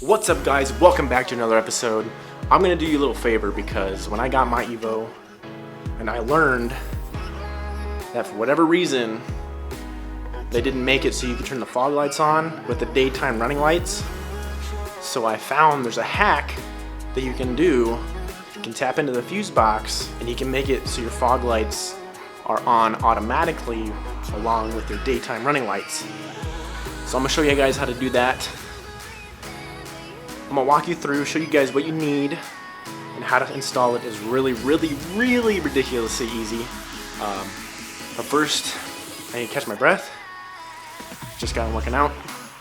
What's up, guys? Welcome back to another episode. I'm gonna do you a little favor because when I got my Evo and I learned that for whatever reason they didn't make it so you could turn the fog lights on with the daytime running lights, so I found there's a hack that you can do. You can tap into the fuse box and you can make it so your fog lights are on automatically along with your daytime running lights. So I'm gonna show you guys how to do that. I'm gonna walk you through, show you guys what you need and how to install it. Is really ridiculously easy. But first, I need to catch my breath. Just got working out.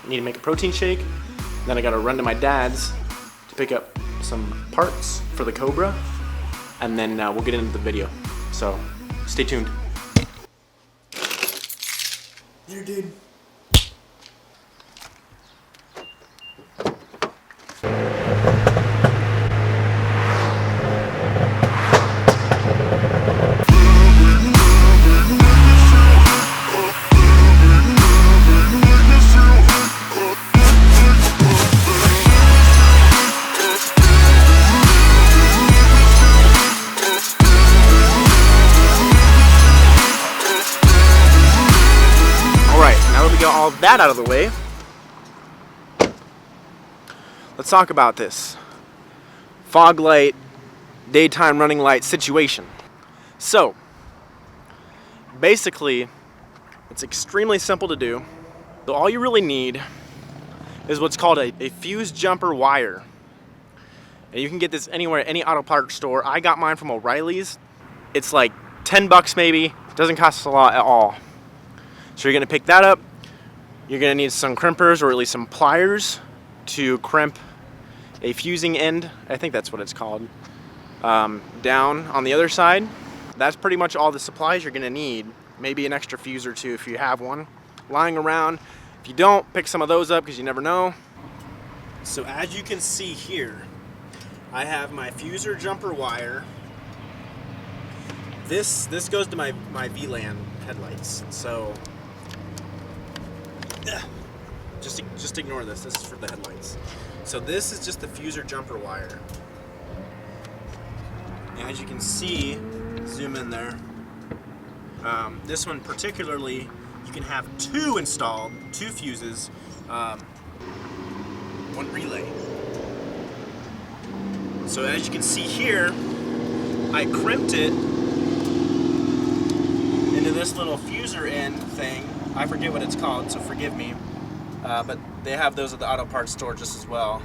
I need to make a protein shake. Then I gotta run to my dad's to pick up some parts for the Cobra, and then we'll get into the video. So stay tuned. Later, dude. All that out of the way, let's talk about this fog light, daytime running light situation. So basically, it's extremely simple to do. So all you really need is what's called a fuse jumper wire, and you can get this anywhere, any auto parts store. I got mine from O'Reilly's. It's like 10 bucks maybe. It doesn't cost a lot at all. So you're gonna pick that up. You're gonna need some crimpers, or at least some pliers, to crimp a fusing end, I think that's what it's called, down on the other side. That's pretty much all the supplies you're gonna need. Maybe an extra fuse or two if you have one lying around. If you don't, pick some of those up because you never know. So as you can see here, I have my fuser jumper wire. This goes to my VLAN headlights. So just ignore this. This is for the headlights. So this is just the fuser jumper wire. And as you can see, zoom in there. This one particularly, you can have two installed, two fuses, one relay. So as you can see here, I crimped it into this little fuser end thing. I forget what it's called, so forgive me. But they have those at the auto parts store just as well.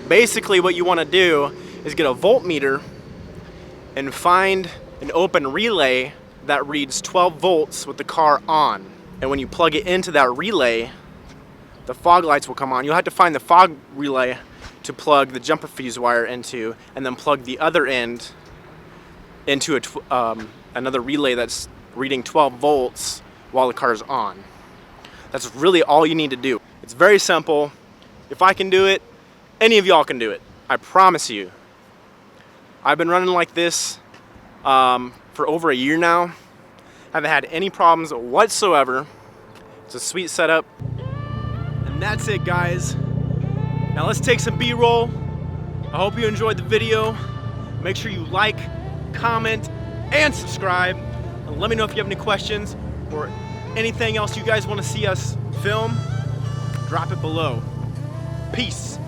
Basically what you want to do is get a voltmeter and find an open relay that reads 12 volts with the car on. And when you plug it into that relay, the fog lights will come on. You'll have to find the fog relay to plug the jumper fuse wire into, and then plug the other end into another relay that's reading 12 volts while the car's on. That's really all you need to do. It's very simple. If I can do it, any of y'all can do it. I promise you. I've been running like this for over a year now. Haven't had any problems whatsoever. It's a sweet setup. And that's it, guys. Now let's take some B-roll. I hope you enjoyed the video. Make sure you like, comment, and subscribe. And let me know if you have any questions or anything else you guys want to see us film. Drop it below. Peace.